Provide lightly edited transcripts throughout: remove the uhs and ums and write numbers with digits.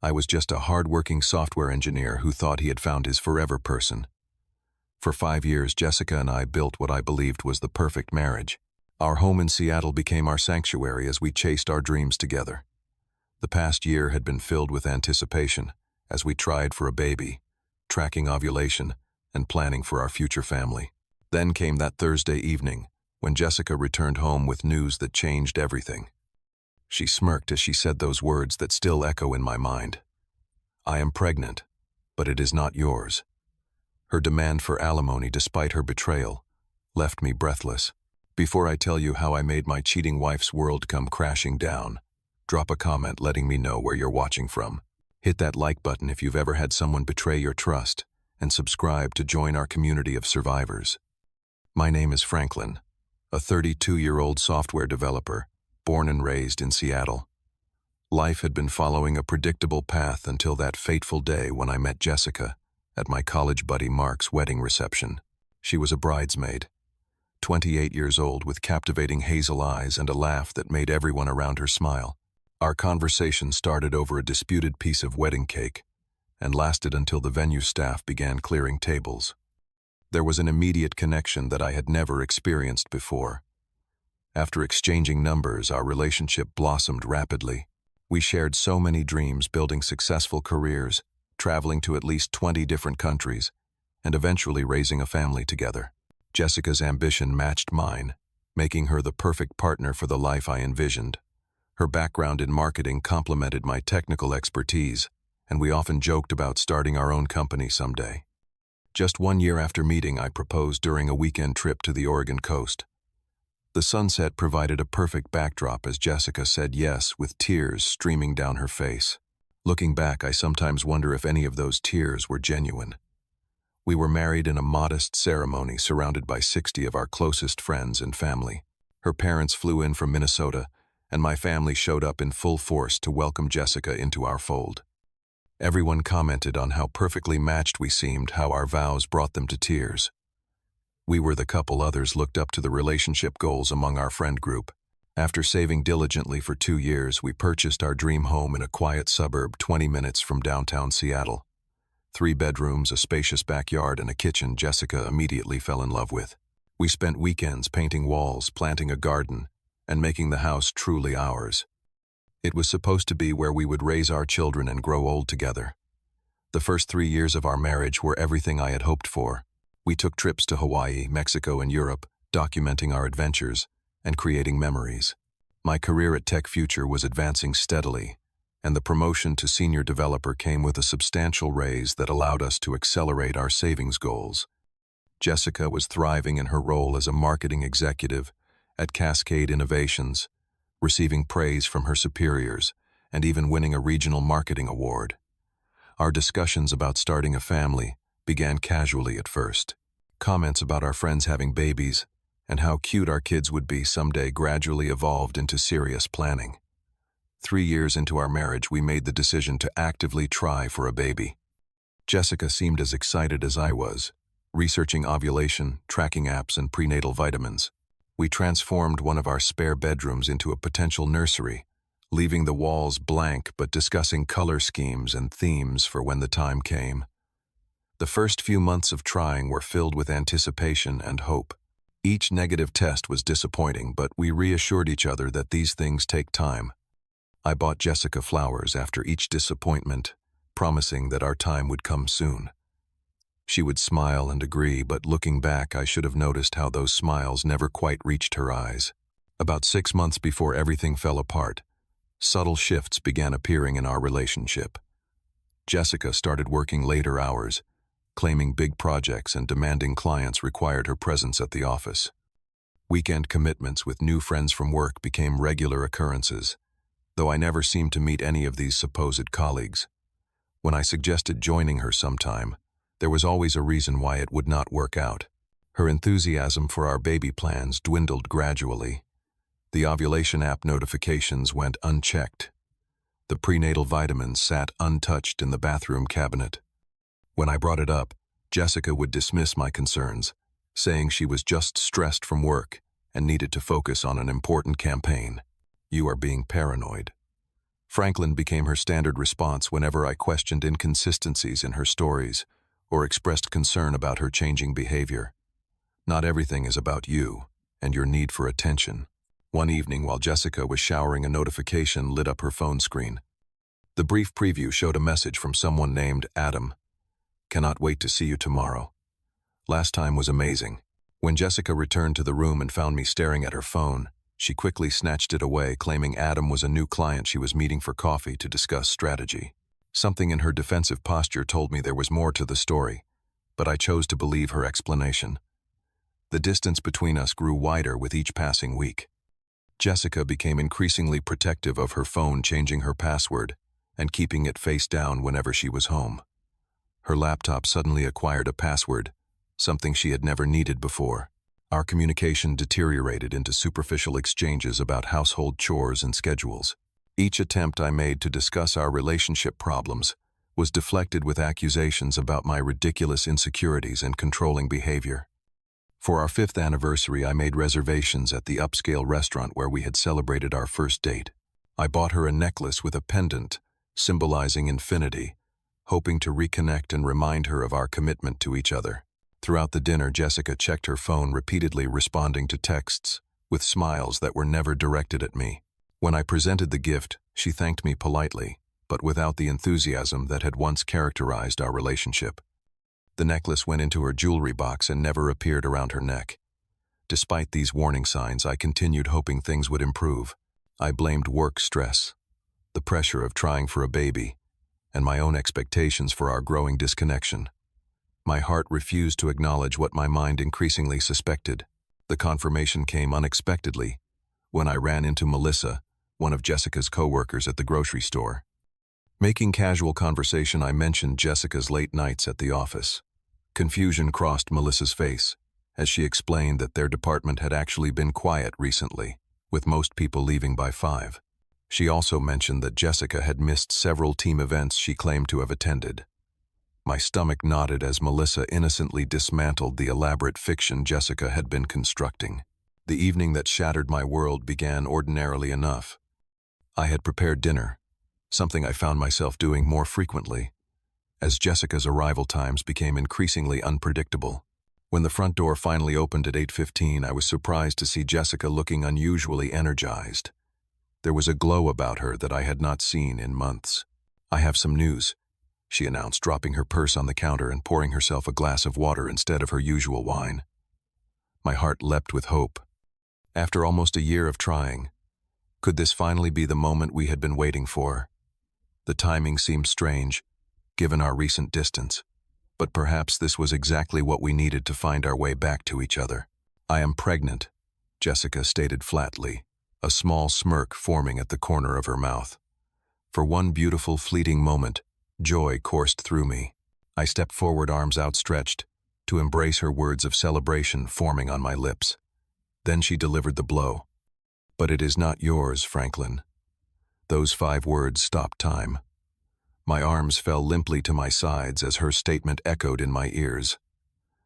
I was just a hard-working software engineer who thought he had found his forever person. For 5 years, Jessica and I built what I believed was the perfect marriage. Our home in Seattle became our sanctuary as we chased our dreams together. The past year had been filled with anticipation as we tried for a baby, tracking ovulation, and planning for our future family. Then came that Thursday evening when Jessica returned home with news that changed everything. She smirked as she said those words that still echo in my mind. "I am pregnant, but it is not yours." Her demand for alimony, despite her betrayal, left me breathless. Before I tell you how I made my cheating wife's world come crashing down, drop a comment letting me know where you're watching from. Hit that like button if you've ever had someone betray your trust, and subscribe to join our community of survivors. My name is Franklin, a 32-year-old software developer, born and raised in Seattle. Life had been following a predictable path until that fateful day when I met Jessica at my college buddy Mark's wedding reception. She was a bridesmaid, 28 years old with captivating hazel eyes and a laugh that made everyone around her smile. Our conversation started over a disputed piece of wedding cake and lasted until the venue staff began clearing tables. There was an immediate connection that I had never experienced before. After exchanging numbers, our relationship blossomed rapidly. We shared so many dreams, building successful careers, traveling to at least 20 different countries, and eventually raising a family together. Jessica's ambition matched mine, making her the perfect partner for the life I envisioned. Her background in marketing complemented my technical expertise, and we often joked about starting our own company someday. Just 1 year after meeting, I proposed during a weekend trip to the Oregon coast. The sunset provided a perfect backdrop as Jessica said yes with tears streaming down her face. Looking back, I sometimes wonder if any of those tears were genuine. We were married in a modest ceremony surrounded by 60 of our closest friends and family. Her parents flew in from Minnesota, and my family showed up in full force to welcome Jessica into our fold. Everyone commented on how perfectly matched we seemed, how our vows brought them to tears. We were the couple others looked up to the relationship goals among our friend group. After saving diligently for 2 years, we purchased our dream home in a quiet suburb 20 minutes from downtown Seattle. 3 bedrooms, a spacious backyard, and a kitchen Jessica immediately fell in love with. We spent weekends painting walls, planting a garden, and making the house truly ours. It was supposed to be where we would raise our children and grow old together. The first 3 years of our marriage were everything I had hoped for. We took trips to Hawaii, Mexico, and Europe, documenting our adventures and creating memories. My career at Tech Future was advancing steadily, and the promotion to senior developer came with a substantial raise that allowed us to accelerate our savings goals. Jessica was thriving in her role as a marketing executive at Cascade Innovations, receiving praise from her superiors and even winning a regional marketing award. Our discussions about starting a family began casually at first. Comments about our friends having babies and how cute our kids would be someday gradually evolved into serious planning. 3 years into our marriage, we made the decision to actively try for a baby. Jessica seemed as excited as I was, researching ovulation, tracking apps, and prenatal vitamins. We transformed one of our spare bedrooms into a potential nursery, leaving the walls blank but discussing color schemes and themes for when the time came. The first few months of trying were filled with anticipation and hope. Each negative test was disappointing, but we reassured each other that these things take time. I bought Jessica flowers after each disappointment, promising that our time would come soon. She would smile and agree, but looking back, I should have noticed how those smiles never quite reached her eyes. About 6 months before everything fell apart, subtle shifts began appearing in our relationship. Jessica started working later hours, claiming big projects and demanding clients required her presence at the office. Weekend commitments with new friends from work became regular occurrences, though I never seemed to meet any of these supposed colleagues. When I suggested joining her sometime, there was always a reason why it would not work out. Her enthusiasm for our baby plans dwindled gradually. The ovulation app notifications went unchecked. The prenatal vitamins sat untouched in the bathroom cabinet. When I brought it up, Jessica would dismiss my concerns, saying she was just stressed from work and needed to focus on an important campaign. "You are being paranoid." Franklin became her standard response whenever I questioned inconsistencies in her stories or expressed concern about her changing behavior. Not everything is about you and your need for attention. One evening, while Jessica was showering, a notification lit up her phone screen. The brief preview showed a message from someone named Adam. "Cannot wait to see you tomorrow. Last time was amazing." When Jessica returned to the room and found me staring at her phone, she quickly snatched it away, claiming Adam was a new client she was meeting for coffee to discuss strategy. Something in her defensive posture told me there was more to the story, but I chose to believe her explanation. The distance between us grew wider with each passing week. Jessica became increasingly protective of her phone, changing her password and keeping it face down whenever she was home. Her laptop suddenly acquired a password, something she had never needed before. Our communication deteriorated into superficial exchanges about household chores and schedules. Each attempt I made to discuss our relationship problems was deflected with accusations about my ridiculous insecurities and controlling behavior. For our 5th anniversary, I made reservations at the upscale restaurant where we had celebrated our first date. I bought her a necklace with a pendant symbolizing infinity, hoping to reconnect and remind her of our commitment to each other. Throughout the dinner, Jessica checked her phone, repeatedly responding to texts with smiles that were never directed at me. When I presented the gift, she thanked me politely, but without the enthusiasm that had once characterized our relationship. The necklace went into her jewelry box and never appeared around her neck. Despite these warning signs, I continued hoping things would improve. I blamed work stress, the pressure of trying for a baby, and my own expectations for our growing disconnection. My heart refused to acknowledge what my mind increasingly suspected. The confirmation came unexpectedly when I ran into Melissa, one of Jessica's co-workers at the grocery store. Making casual conversation, I mentioned Jessica's late nights at the office. Confusion crossed Melissa's face as she explained that their department had actually been quiet recently, with most people leaving by 5. She also mentioned that Jessica had missed several team events she claimed to have attended. My stomach knotted as Melissa innocently dismantled the elaborate fiction Jessica had been constructing. The evening that shattered my world began ordinarily enough. I had prepared dinner, something I found myself doing more frequently, as Jessica's arrival times became increasingly unpredictable. When the front door finally opened at 8:15, I was surprised to see Jessica looking unusually energized. There was a glow about her that I had not seen in months. "I have some news," she announced, dropping her purse on the counter and pouring herself a glass of water instead of her usual wine. My heart leapt with hope. After almost a year of trying, could this finally be the moment we had been waiting for? The timing seemed strange, given our recent distance, but perhaps this was exactly what we needed to find our way back to each other. "I am pregnant," Jessica stated flatly, a small smirk forming at the corner of her mouth. For one beautiful, fleeting moment, joy coursed through me. I stepped forward, arms outstretched, to embrace her words of celebration forming on my lips. Then she delivered the blow. "But it is not yours, Franklin." Those 5 words stopped time. My arms fell limply to my sides as her statement echoed in my ears.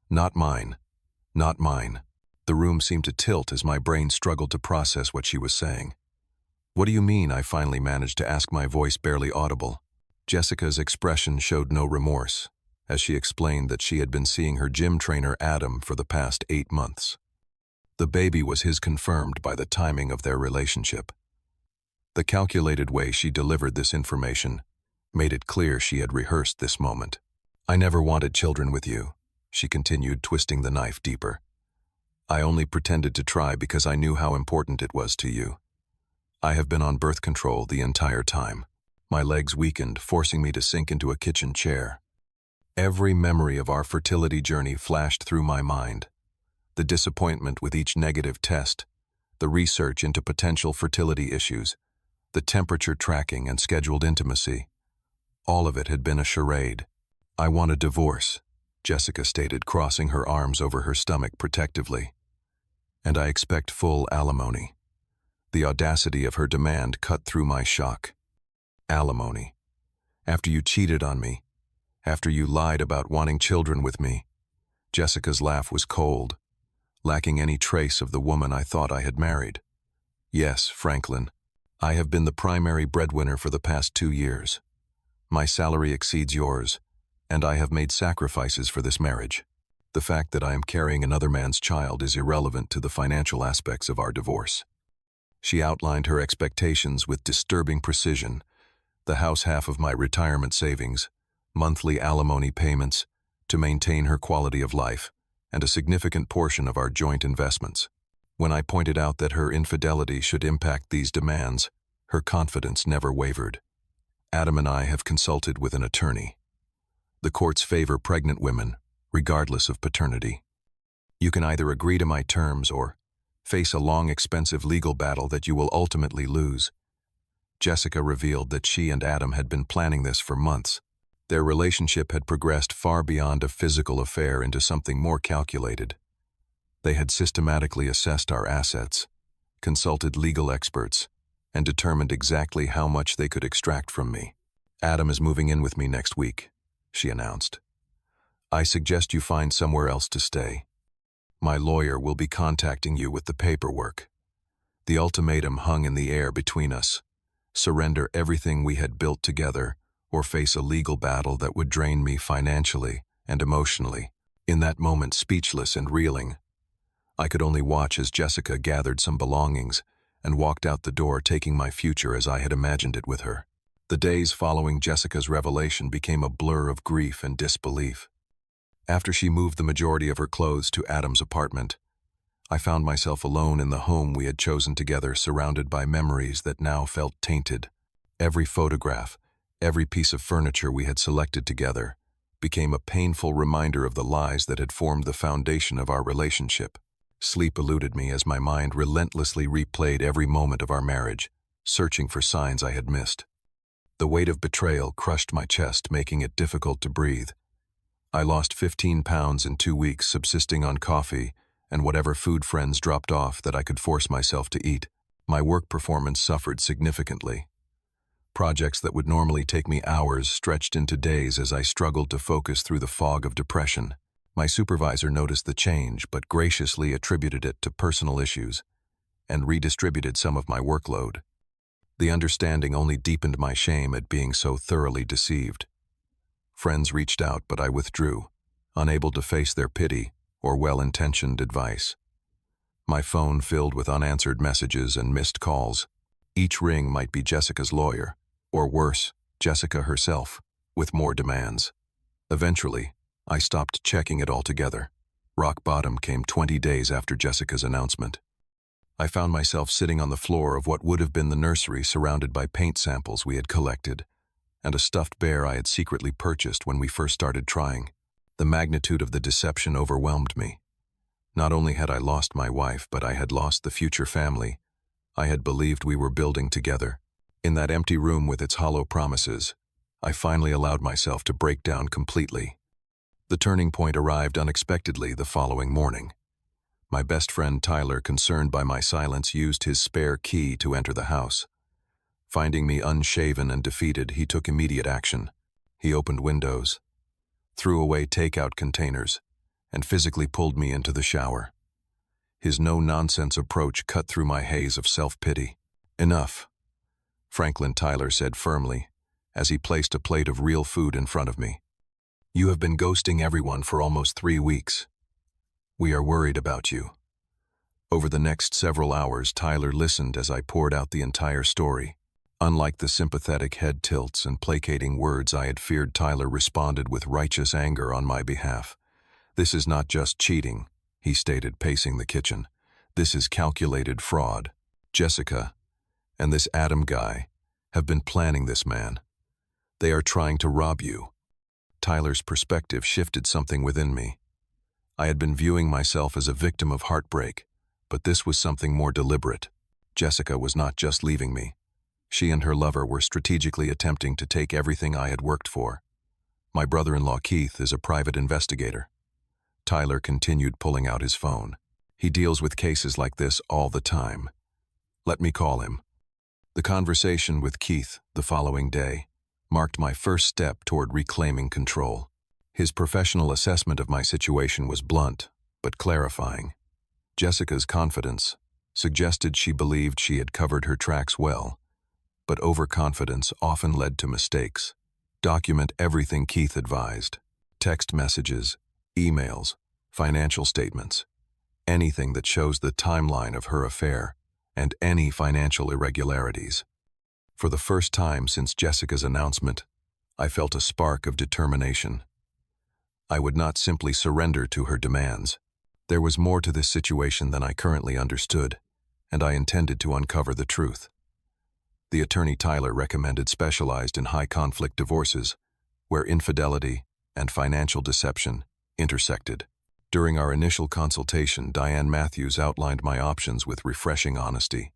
"Not mine. Not mine." The room seemed to tilt as my brain struggled to process what she was saying. "What do you mean?" I finally managed to ask, my voice barely audible. Jessica's expression showed no remorse, as she explained that she had been seeing her gym trainer Adam for the past 8 months. The baby was his, confirmed by the timing of their relationship. The calculated way she delivered this information made it clear she had rehearsed this moment. "I never wanted children with you," she continued, twisting the knife deeper. "I only pretended to try because I knew how important it was to you. I have been on birth control the entire time." My legs weakened, forcing me to sink into a kitchen chair. Every memory of our fertility journey flashed through my mind. The disappointment with each negative test, the research into potential fertility issues, the temperature tracking and scheduled intimacy. All of it had been a charade. "I want a divorce," Jessica stated, crossing her arms over her stomach protectively. "And I expect full alimony." The audacity of her demand cut through my shock. "Alimony? After you cheated on me? After you lied about wanting children with me?" Jessica's laugh was cold, lacking any trace of the woman I thought I had married. "Yes, Franklin. I have been the primary breadwinner for the past 2 years. My salary exceeds yours, and I have made sacrifices for this marriage. The fact that I am carrying another man's child is irrelevant to the financial aspects of our divorce." She outlined her expectations with disturbing precision: the house half of my retirement savings, monthly alimony payments to maintain her quality of life, and a significant portion of our joint investments. When I pointed out that her infidelity should impact these demands, her confidence never wavered. "Adam and I have consulted with an attorney. The courts favor pregnant women, regardless of paternity. You can either agree to my terms or face a long, expensive legal battle that you will ultimately lose." Jessica revealed that she and Adam had been planning this for months. Their relationship had progressed far beyond a physical affair into something more calculated. They had systematically assessed our assets, consulted legal experts, and determined exactly how much they could extract from me. "Adam is moving in with me next week," she announced. "I suggest you find somewhere else to stay. My lawyer will be contacting you with the paperwork." The ultimatum hung in the air between us: surrender everything we had built together, or face a legal battle that would drain me financially and emotionally. In that moment, speechless and reeling, I could only watch as Jessica gathered some belongings and walked out the door, taking my future as I had imagined it with her. The days following Jessica's revelation became a blur of grief and disbelief. After she moved the majority of her clothes to Adam's apartment, I found myself alone in the home we had chosen together, surrounded by memories that now felt tainted. Every photograph, every piece of furniture we had selected together, became a painful reminder of the lies that had formed the foundation of our relationship. Sleep eluded me as my mind relentlessly replayed every moment of our marriage, searching for signs I had missed. The weight of betrayal crushed my chest, making it difficult to breathe. I lost 15 pounds in 2 weeks, subsisting on coffee and whatever food friends dropped off that I could force myself to eat. My work performance suffered significantly. Projects that would normally take me hours stretched into days as I struggled to focus through the fog of depression. My supervisor noticed the change, but graciously attributed it to personal issues and redistributed some of my workload. The understanding only deepened my shame at being so thoroughly deceived. Friends reached out, but I withdrew, unable to face their pity or well-intentioned advice. My phone filled with unanswered messages and missed calls. Each ring might be Jessica's lawyer, or worse, Jessica herself, with more demands. Eventually, I stopped checking it altogether. Rock bottom came 20 days after Jessica's announcement. I found myself sitting on the floor of what would have been the nursery, surrounded by paint samples we had collected, and a stuffed bear I had secretly purchased when we first started trying. The magnitude of the deception overwhelmed me. Not only had I lost my wife, but I had lost the future family I had believed we were building together. In that empty room with its hollow promises, I finally allowed myself to break down completely. The turning point arrived unexpectedly the following morning. My best friend Tyler, concerned by my silence, used his spare key to enter the house. Finding me unshaven and defeated, he took immediate action. He opened windows, threw away takeout containers, and physically pulled me into the shower. His no-nonsense approach cut through my haze of self-pity. "Enough," Franklin Tyler said firmly, as he placed a plate of real food in front of me. "You have been ghosting everyone for almost 3 weeks. We are worried about you." Over the next several hours, Tyler listened as I poured out the entire story. Unlike the sympathetic head tilts and placating words I had feared, Tyler responded with righteous anger on my behalf. "This is not just cheating," he stated, pacing the kitchen. "This is calculated fraud. Jessica and this Adam guy have been planning this, man. They are trying to rob you." Tyler's perspective shifted something within me. I had been viewing myself as a victim of heartbreak, but this was something more deliberate. Jessica was not just leaving me. She and her lover were strategically attempting to take everything I had worked for. My brother-in-law Keith is a private investigator. Tyler continued, pulling out his phone. "He deals with cases like this all the time. Let me call him." The conversation with Keith the following day marked my first step toward reclaiming control. His professional assessment of my situation was blunt, but clarifying. Jessica's confidence suggested she believed she had covered her tracks well, but overconfidence often led to mistakes. Document everything Keith advised. Text messages, emails, financial statements, anything that shows the timeline of her affair, and any financial irregularities. For the first time since Jessica's announcement, I felt a spark of determination. I would not simply surrender to her demands. There was more to this situation than I currently understood, and I intended to uncover the truth. The attorney Tyler recommended specialized in high-conflict divorces, where infidelity and financial deception intersected. During our initial consultation, Diane Matthews outlined my options with refreshing honesty.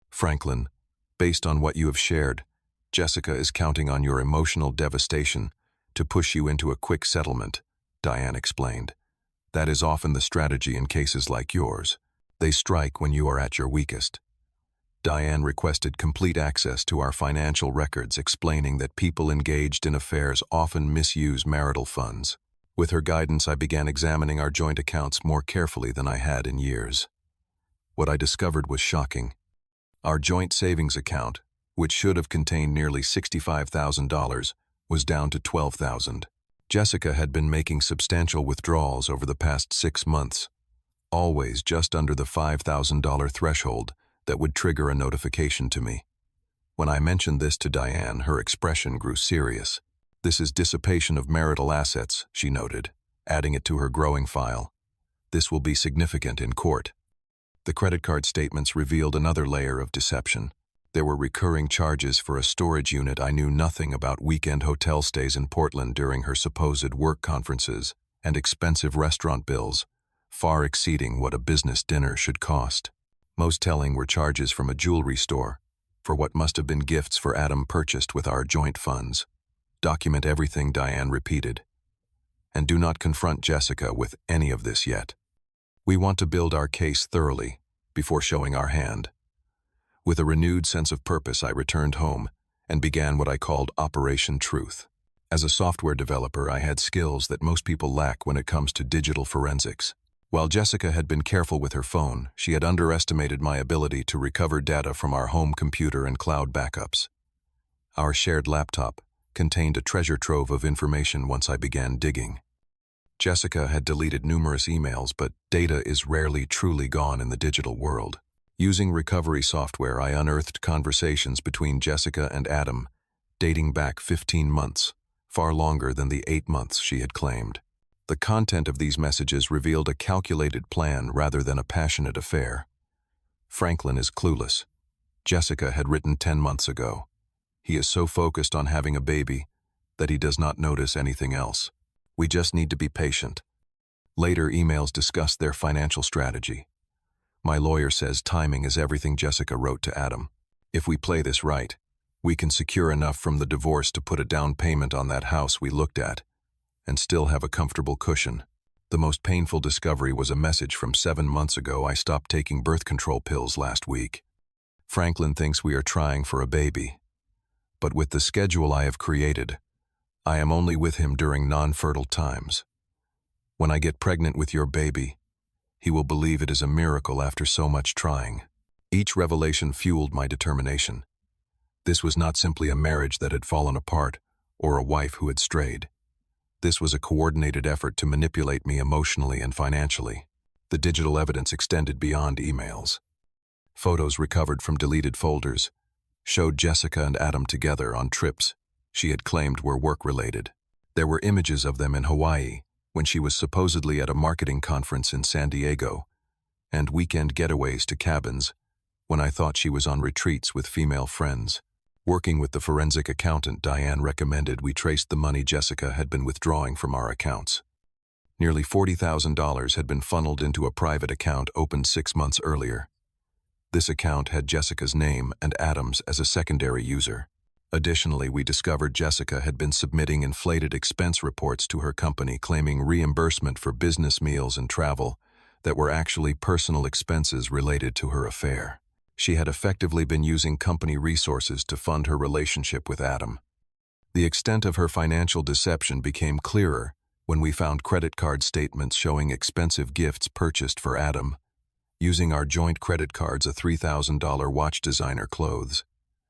"Franklin, based on what you have shared, Jessica is counting on your emotional devastation to push you into a quick settlement," Diane explained. "That is often the strategy in cases like yours. They strike when you are at your weakest." Diane requested complete access to our financial records, explaining that people engaged in affairs often misuse marital funds. With her guidance, I began examining our joint accounts more carefully than I had in years. What I discovered was shocking. Our joint savings account, which should have contained nearly $65,000, was down to $12,000. Jessica had been making substantial withdrawals over the past 6 months, always just under the $5,000 threshold that would trigger a notification to me. When I mentioned this to Diane, her expression grew serious. "This is dissipation of marital assets," she noted, adding it to her growing file. "This will be significant in court." The credit card statements revealed another layer of deception. There were recurring charges for a storage unit I knew nothing about, weekend hotel stays in Portland during her supposed work conferences, and expensive restaurant bills, far exceeding what a business dinner should cost. Most telling were charges from a jewelry store for what must have been gifts for Adam purchased with our joint funds. "Document everything," Diane repeated. "And do not confront Jessica with any of this yet. We want to build our case thoroughly before showing our hand." With a renewed sense of purpose, I returned home and began what I called Operation Truth. As a software developer, I had skills that most people lack when it comes to digital forensics. While Jessica had been careful with her phone, she had underestimated my ability to recover data from our home computer and cloud backups. Our shared laptop contained a treasure trove of information once I began digging. Jessica had deleted numerous emails, but data is rarely truly gone in the digital world. Using recovery software, I unearthed conversations between Jessica and Adam, dating back 15 months, far longer than the 8 months she had claimed. The content of these messages revealed a calculated plan rather than a passionate affair. "Franklin is clueless," Jessica had written 10 months ago. "He is so focused on having a baby that he does not notice anything else. We just need to be patient." Later emails discussed their financial strategy. "My lawyer says timing is everything," Jessica wrote to Adam. "If we play this right, we can secure enough from the divorce to put a down payment on that house we looked at, and still have a comfortable cushion." The most painful discovery was a message from 7 months ago. "I stopped taking birth control pills last week. Franklin thinks we are trying for a baby. But with the schedule I have created, I am only with him during non-fertile times. When I get pregnant with your baby, he will believe it is a miracle after so much trying." Each revelation fueled my determination. This was not simply a marriage that had fallen apart or a wife who had strayed. This was a coordinated effort to manipulate me emotionally and financially. The digital evidence extended beyond emails. Photos recovered from deleted folders showed Jessica and Adam together on trips she had claimed were work-related. There were images of them in Hawaii, when she was supposedly at a marketing conference in San Diego, and weekend getaways to cabins, when I thought she was on retreats with female friends. Working with the forensic accountant, Diane recommended we traced the money Jessica had been withdrawing from our accounts. Nearly $40,000 had been funneled into a private account opened 6 months earlier. This account had Jessica's name and Adam's as a secondary user. Additionally, we discovered Jessica had been submitting inflated expense reports to her company claiming reimbursement for business meals and travel that were actually personal expenses related to her affair. She had effectively been using company resources to fund her relationship with Adam. The extent of her financial deception became clearer when we found credit card statements showing expensive gifts purchased for Adam, using our joint credit cards, a $3,000 watch designer clothes,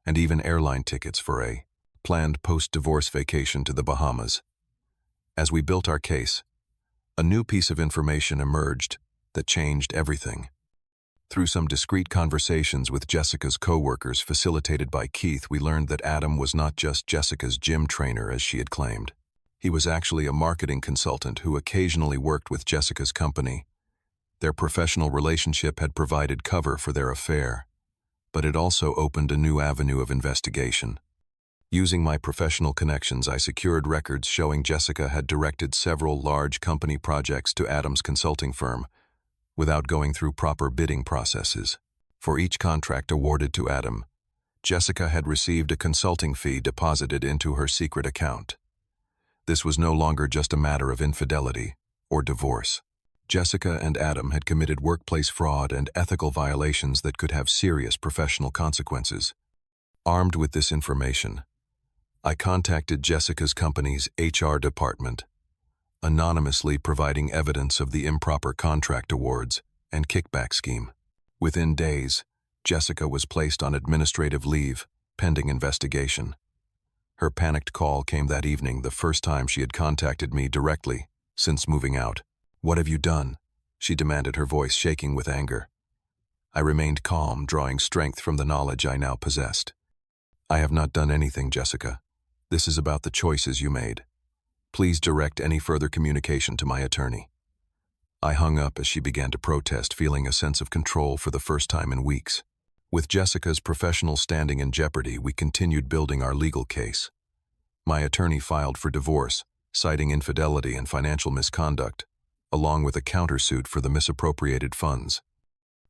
and even airline tickets for a planned post-divorce vacation to the Bahamas. As we built our case, a new piece of information emerged that changed everything. Through some discreet conversations with Jessica's co-workers facilitated by Keith, we learned that Adam was not just Jessica's gym trainer as she had claimed. He was actually a marketing consultant who occasionally worked with Jessica's company. Their professional relationship had provided cover for their affair, but it also opened a new avenue of investigation. Using my professional connections, I secured records showing Jessica had directed several large company projects to Adam's consulting firm without going through proper bidding processes. For each contract awarded to Adam, Jessica had received a consulting fee deposited into her secret account. This was no longer just a matter of infidelity or divorce. Jessica and Adam had committed workplace fraud and ethical violations that could have serious professional consequences. Armed with this information, I contacted Jessica's company's HR department, anonymously providing evidence of the improper contract awards and kickback scheme. Within days, Jessica was placed on administrative leave, pending investigation. Her panicked call came that evening, the first time she had contacted me directly since moving out. "What have you done?" she demanded, her voice shaking with anger. I remained calm, drawing strength from the knowledge I now possessed. "I have not done anything, Jessica. This is about the choices you made. Please direct any further communication to my attorney." I hung up as she began to protest, feeling a sense of control for the first time in weeks. With Jessica's professional standing in jeopardy, we continued building our legal case. My attorney filed for divorce, citing infidelity and financial misconduct, along with a countersuit for the misappropriated funds.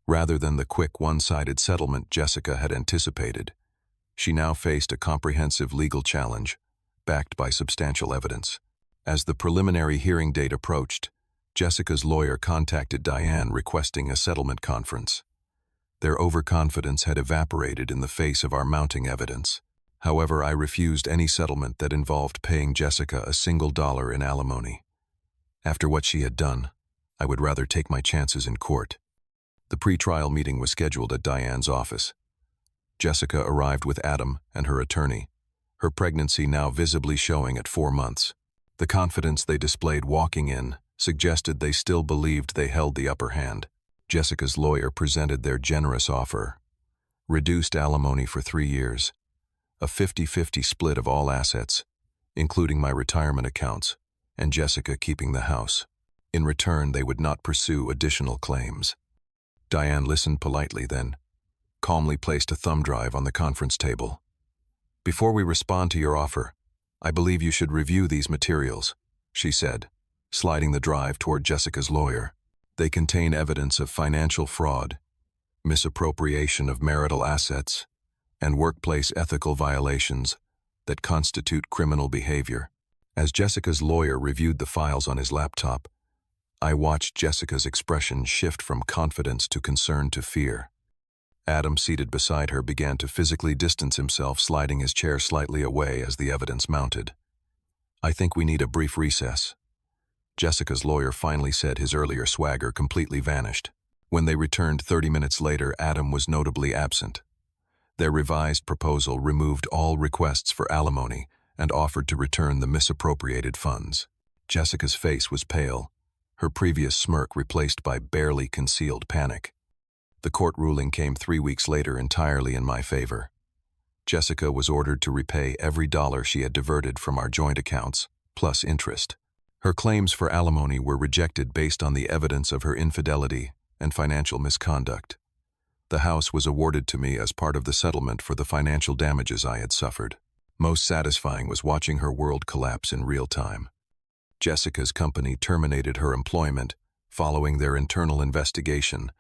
Rather than the quick one-sided settlement Jessica had anticipated, she now faced a comprehensive legal challenge, backed by substantial evidence. As the preliminary hearing date approached, Jessica's lawyer contacted Diane requesting a settlement conference. Their overconfidence had evaporated in the face of our mounting evidence. However, I refused any settlement that involved paying Jessica a single dollar in alimony. After what she had done, I would rather take my chances in court. The pre-trial meeting was scheduled at Diane's office. Jessica arrived with Adam and her attorney, her pregnancy now visibly showing at 4 months. The confidence they displayed walking in suggested they still believed they held the upper hand. Jessica's lawyer presented their generous offer: reduced alimony for 3 years, a 50-50 split of all assets, including my retirement accounts, and Jessica keeping the house. In return, they would not pursue additional claims. Diane listened politely, then calmly placed a thumb drive on the conference table. "Before we respond to your offer, I believe you should review these materials," she said, sliding the drive toward Jessica's lawyer. "They contain evidence of financial fraud, misappropriation of marital assets, and workplace ethical violations that constitute criminal behavior." As Jessica's lawyer reviewed the files on his laptop, I watched Jessica's expression shift from confidence to concern to fear. Adam, seated beside her, began to physically distance himself, sliding his chair slightly away as the evidence mounted. "I think we need a brief recess," Jessica's lawyer finally said, his earlier swagger completely vanished. When they returned 30 minutes later, Adam was notably absent. Their revised proposal removed all requests for alimony and offered to return the misappropriated funds. Jessica's face was pale, her previous smirk replaced by barely concealed panic. The court ruling came 3 weeks later, entirely in my favor. Jessica was ordered to repay every dollar she had diverted from our joint accounts, plus interest. Her claims for alimony were rejected based on the evidence of her infidelity and financial misconduct. The house was awarded to me as part of the settlement for the financial damages I had suffered. Most satisfying was watching her world collapse in real time. Jessica's company terminated her employment following their internal investigation,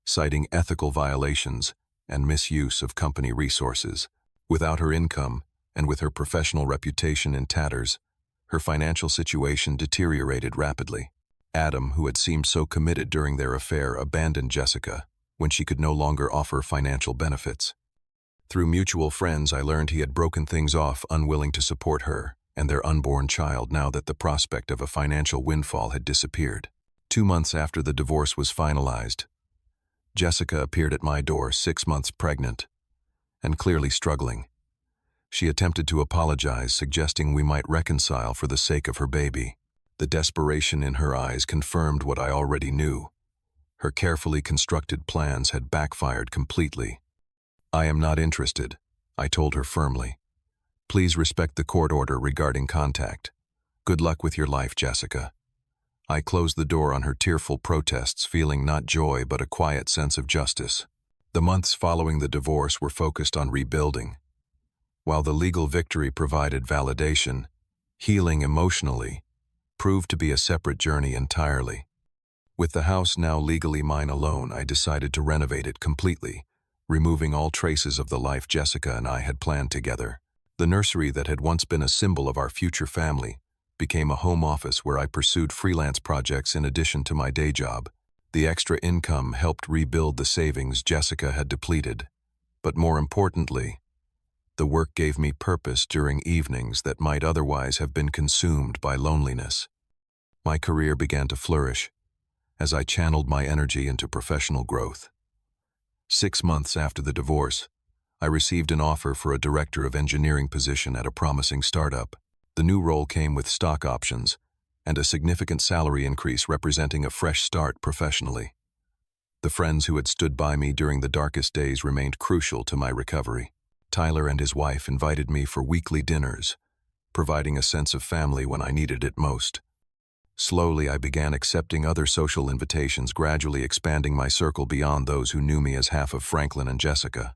citing ethical violations and misuse of company resources. Without her income, and with her professional reputation in tatters, her financial situation deteriorated rapidly. Adam, who had seemed so committed during their affair, abandoned Jessica when she could no longer offer financial benefits. Through mutual friends, I learned he had broken things off, unwilling to support her and their unborn child now that the prospect of a financial windfall had disappeared. 2 months after the divorce was finalized, Jessica appeared at my door, 6 months pregnant. and clearly struggling. She attempted to apologize, suggesting we might reconcile for the sake of her baby. The desperation in her eyes confirmed what I already knew. Her carefully constructed plans had backfired completely. "I am not interested," I told her firmly. "Please respect the court order regarding contact. Good luck with your life, Jessica." I closed the door on her tearful protests, feeling not joy but a quiet sense of justice. The months following the divorce were focused on rebuilding. While the legal victory provided validation, healing emotionally proved to be a separate journey entirely. With the house now legally mine alone, I decided to renovate it completely, removing all traces of the life Jessica and I had planned together. The nursery that had once been a symbol of our future family became a home office where I pursued freelance projects in addition to my day job. The extra income helped rebuild the savings Jessica had depleted. But more importantly, the work gave me purpose during evenings that might otherwise have been consumed by loneliness. My career began to flourish as I channeled my energy into professional growth. 6 months after the divorce, I received an offer for a director of engineering position at a promising startup. The new role came with stock options and a significant salary increase, representing a fresh start professionally. The friends who had stood by me during the darkest days remained crucial to my recovery. Tyler and his wife invited me for weekly dinners, providing a sense of family when I needed it most. Slowly, I began accepting other social invitations, gradually expanding my circle beyond those who knew me as half of Franklin and Jessica.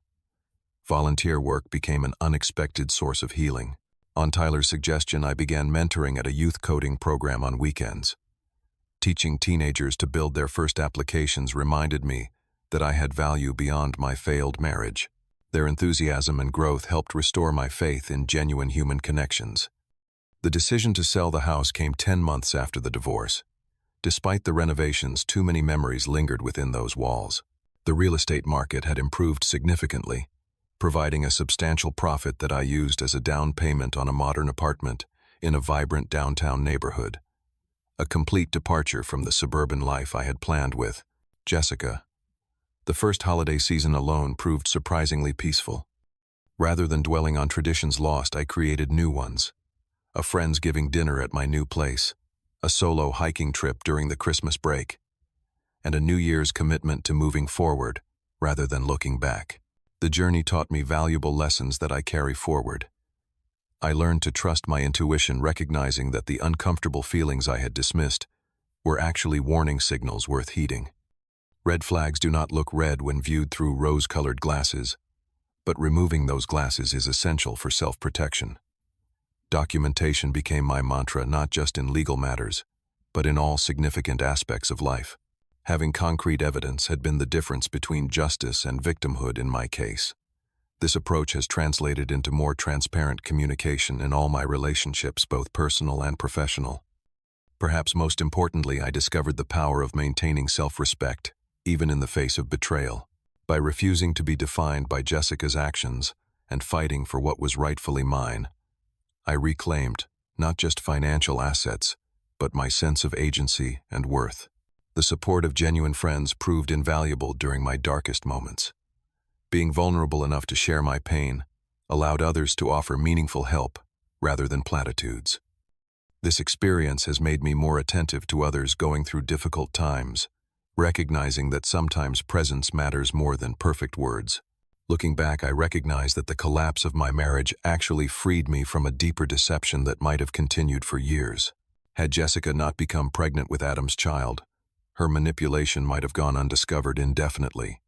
Volunteer work became an unexpected source of healing. On Tyler's suggestion, I began mentoring at a youth coding program on weekends. Teaching teenagers to build their first applications reminded me that I had value beyond my failed marriage. Their enthusiasm and growth helped restore my faith in genuine human connections. The decision to sell the house came 10 months after the divorce. Despite the renovations, too many memories lingered within those walls. The real estate market had improved significantly, providing a substantial profit that I used as a down payment on a modern apartment in a vibrant downtown neighborhood. A complete departure from the suburban life I had planned with Jessica. The first holiday season alone proved surprisingly peaceful. Rather than dwelling on traditions lost, I created new ones. A friendsgiving dinner at my new place, a solo hiking trip during the Christmas break, and a New Year's commitment to moving forward rather than looking back. The journey taught me valuable lessons that I carry forward. I learned to trust my intuition, recognizing that the uncomfortable feelings I had dismissed were actually warning signals worth heeding. Red flags do not look red when viewed through rose-colored glasses, but removing those glasses is essential for self-protection. Documentation became my mantra, not just in legal matters, but in all significant aspects of life. Having concrete evidence had been the difference between justice and victimhood in my case. This approach has translated into more transparent communication in all my relationships, both personal and professional. Perhaps most importantly, I discovered the power of maintaining self-respect, even in the face of betrayal. By refusing to be defined by Jessica's actions and fighting for what was rightfully mine, I reclaimed not just financial assets, but my sense of agency and worth. The support of genuine friends proved invaluable during my darkest moments. Being vulnerable enough to share my pain allowed others to offer meaningful help rather than platitudes. This experience has made me more attentive to others going through difficult times, recognizing that sometimes presence matters more than perfect words. Looking back, I recognize that the collapse of my marriage actually freed me from a deeper deception that might have continued for years. Had Jessica not become pregnant with Adam's child, her manipulation might have gone undiscovered indefinitely.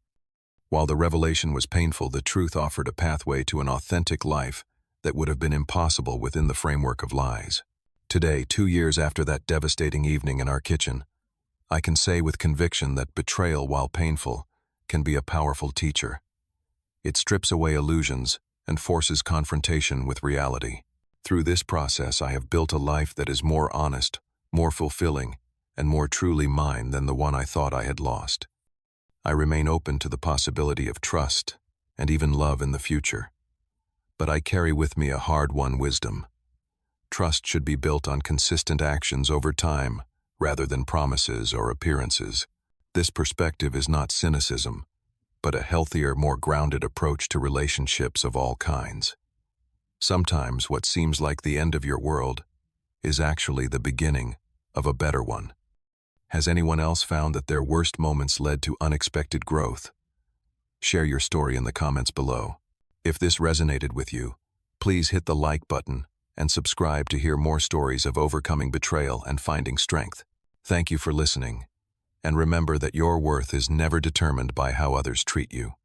While the revelation was painful, the truth offered a pathway to an authentic life that would have been impossible within the framework of lies. Today, 2 years after that devastating evening in our kitchen, I can say with conviction that betrayal, while painful, can be a powerful teacher. It strips away illusions and forces confrontation with reality. Through this process, I have built a life that is more honest, more fulfilling, and more truly mine than the one I thought I had lost. I remain open to the possibility of trust and even love in the future. But I carry with me a hard-won wisdom. Trust should be built on consistent actions over time, rather than promises or appearances. This perspective is not cynicism, but a healthier, more grounded approach to relationships of all kinds. Sometimes what seems like the end of your world is actually the beginning of a better one. Has anyone else found that their worst moments led to unexpected growth? Share your story in the comments below. If this resonated with you, please hit the like button and subscribe to hear more stories of overcoming betrayal and finding strength. Thank you for listening, and remember that your worth is never determined by how others treat you.